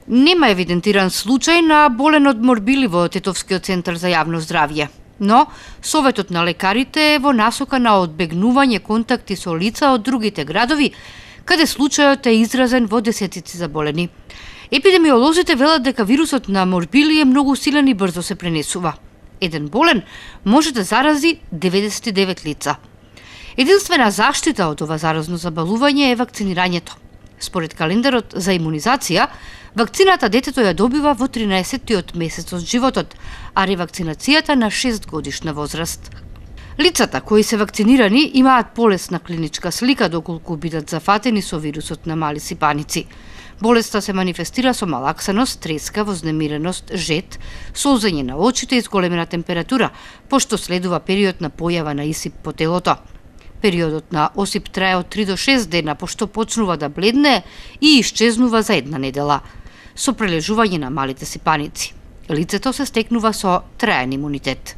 Нема евидентиран случај на болен од морбили во Тетовскиот центар за јавно здравје. Но, советот на лекарите е во насока на одбегнување контакти со лица од другите градови, каде случајот е изразен во десетици заболени. Епидемиолозите велат дека вирусот на морбили е многу силен и брзо се пренесува. Еден болен може да зарази 99 лица. Единствена заштита од ова заразно заболување е вакцинирањето. Според календарот за имунизација, вакцината детето ја добива во 13-тиот месец од животот, а ревакцинацијата на 6 годишна возраст. Лицата кои се вакцинирани имаат полесна клиничка слика доколку бидат зафатени со вирусот на мали сипаници. Болеста се манифестира со малаксаност, треска, вознемиреност, жет, солзење на очите и зголемена температура, пошто следува период на појава на исип по телото. Периодот на осип трае од 3 до 6 дена, пошто почнува да бледне и исчезнува за една недела, со прележување на малите сипаници. Лицето се стекнува со траен имунитет.